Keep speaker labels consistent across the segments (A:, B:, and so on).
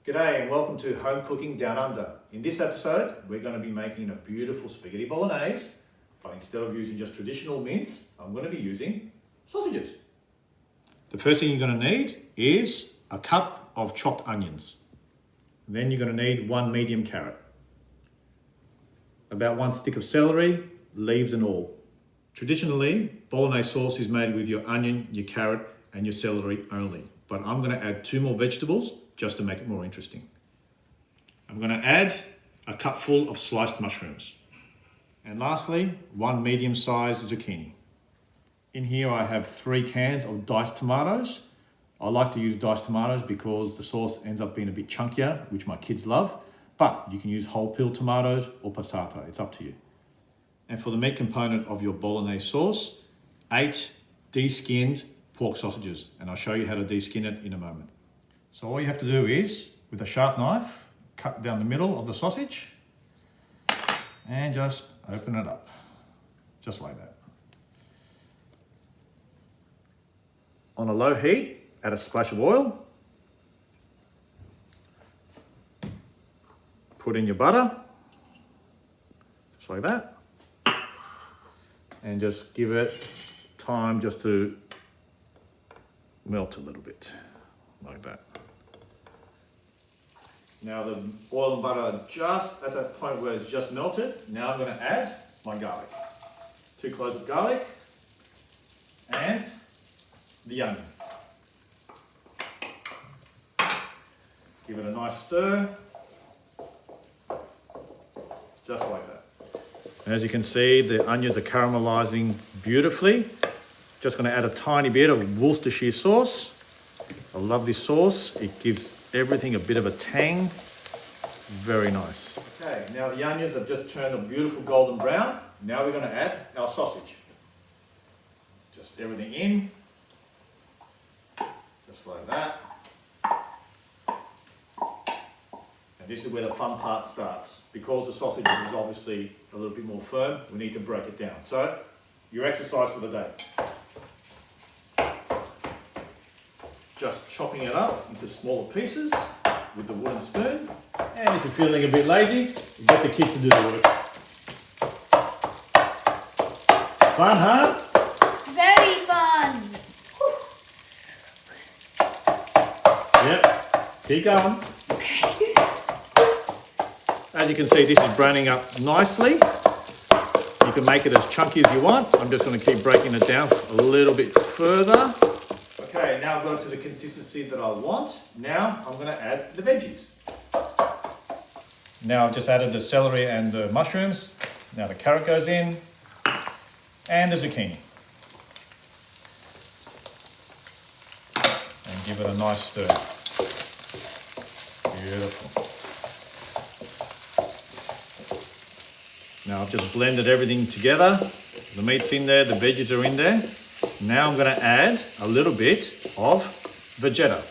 A: G'day and welcome to Home Cooking Down Under. In this episode, we're going to be making a beautiful spaghetti bolognese, but instead of using just traditional mince, I'm going to be using sausages. The first thing you're going to need is a cup of chopped onions. Then you're going to need 1 medium carrot, about 1 stick of celery, leaves and all. Traditionally, bolognese sauce is made with your onion, your carrot and your celery only, but I'm going to add 2 more vegetables just to make it more interesting. I'm going to add a cupful of sliced mushrooms. And lastly, 1 medium-sized zucchini. In here I have 3 cans of diced tomatoes. I like to use diced tomatoes because the sauce ends up being a bit chunkier, which my kids love, but you can use whole peel tomatoes or passata, it's up to you. And for the meat component of your bolognese sauce, 8 de-skinned pork sausages, and I'll show you how to de-skin it in a moment. So all you have to do is, with a sharp knife, cut down the middle of the sausage and just open it up, just like that. On a low heat, add a splash of oil, put in your butter, just like that, and just give it time just to melt a little bit, like that. Now the oil and butter are just at that point where it's just melted. Now I'm going to add my garlic. 2 cloves of garlic and the onion. Give it a nice stir, just like that. And as you can see, the onions are caramelizing beautifully. Just going to add a tiny bit of Worcestershire sauce. I love this sauce. It gives everything a bit of a tang. Very nice. Okay, now the onions have just turned a beautiful golden brown. Now we're going to add our sausage. Just everything in. Just like that. And this is where the fun part starts. Because the sausage is obviously a little bit more firm, we need to break it down. So, your exercise for the day. Just chopping it up into smaller pieces with the wooden spoon. And if you're feeling a bit lazy, get the kids to do the work. Fun, huh?
B: Very fun.
A: Yep, keep going. As you can see, this is browning up nicely. You can make it as chunky as you want. I'm just going to keep breaking it down a little bit further. Okay, now I've got to the consistency that I want. Now I'm going to add the veggies. Now I've just added the celery and the mushrooms. Now the carrot goes in and the zucchini. And give it a nice stir. Beautiful. Now I've just blended everything together. The meat's in there, the veggies are in there. Now I'm going to add a little bit of Vegeta.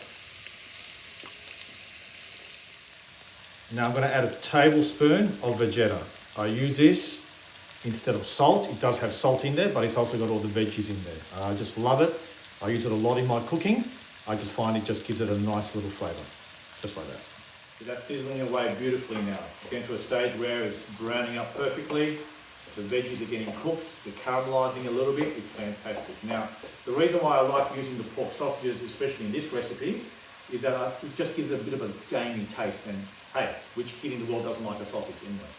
A: Now I'm going to add a tablespoon of Vegeta. I use this instead of salt. It does have salt in there, but it's also got all the veggies in there. I just love it. I use it a lot in my cooking. I just find it just gives it a nice little flavour, just like that. So that's sizzling away beautifully now. It's getting to a stage where it's browning up perfectly. The veggies are getting cooked, they're caramelising a little bit, it's fantastic. Now, the reason why I like using the pork sausages, especially in this recipe, is that it just gives it a bit of a gamey taste, and hey, which kid in the world doesn't like a sausage anyway?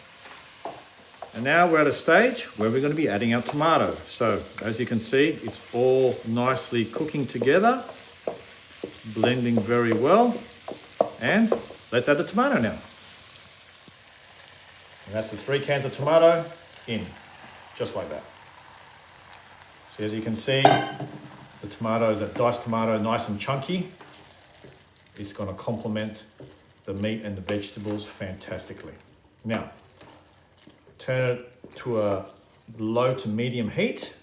A: And now we're at a stage where we're going to be adding our tomato. So, as you can see, it's all nicely cooking together, blending very well, and let's add the tomato now. And that's the 3 cans of tomato in, just like that. So as you can see, the tomatoes, that diced tomato, nice and chunky. It's going to complement the meat and the vegetables fantastically. Now, turn it to a low to medium heat,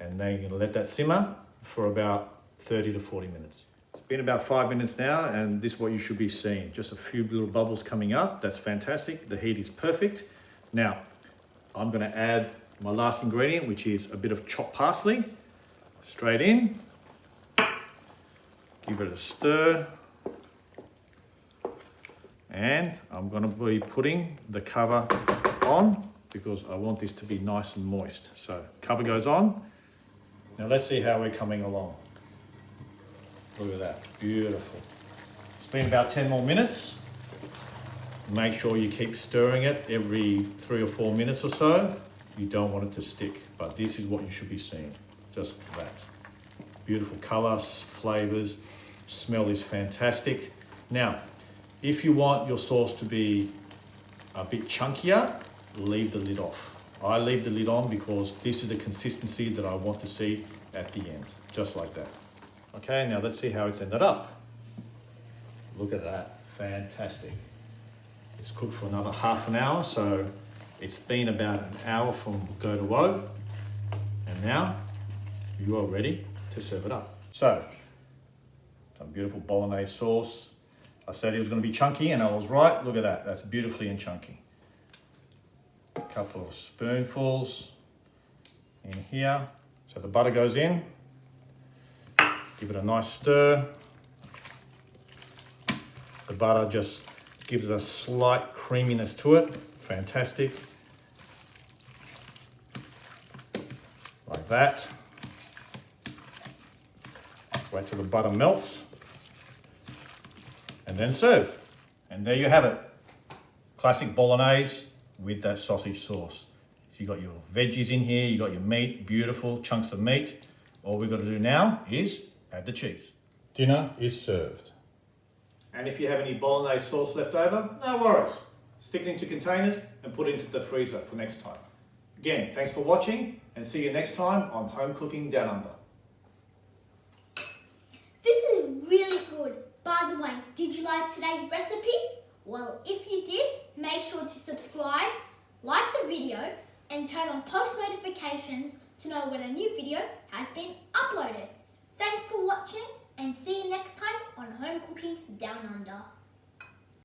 A: and then you're going to let that simmer for about 30 to 40 minutes. It's been about 5 minutes now, and this is what you should be seeing. Just a few little bubbles coming up. That's fantastic. The heat is perfect. Now, I'm going to add my last ingredient, which is a bit of chopped parsley. Straight in. Give it a stir. And I'm going to be putting the cover on because I want this to be nice and moist. So cover goes on. Now let's see how we're coming along. Look at that, beautiful. It's been about 10 more minutes. Make sure you keep stirring it every 3 or 4 minutes or so. You don't want it to stick, but this is what you should be seeing, just that. Beautiful colours, flavours, smell is fantastic. Now, if you want your sauce to be a bit chunkier, leave the lid off. I leave the lid on because this is the consistency that I want to see at the end, just like that. Okay, now let's see how it's ended up. Look at that, fantastic. It's cooked for another half an hour, so it's been about an hour from go to woe. And now you are ready to serve it up. So, some beautiful bolognese sauce. I said it was going to be chunky and I was right. Look at that, that's beautifully and chunky. A couple of spoonfuls in here. So the butter goes in. Give it a nice stir. The butter just gives a slight creaminess to it. Fantastic. Like that. Wait till the butter melts. And then serve. And there you have it. Classic bolognese with that sausage sauce. So you got your veggies in here, you got your meat, beautiful chunks of meat. All we've got to do now is add the cheese. Dinner is served. And if you have any bolognese sauce left over, no worries. Stick it into containers and put it into the freezer for next time. Again, thanks for watching and see you next time on Home Cooking Down Under.
B: This is really good. By the way, did you like today's recipe? Well, if you did, make sure to subscribe, like the video, and turn on post notifications to know when a new video has been uploaded. Thanks for watching and see you next time on Home Cooking Down Under.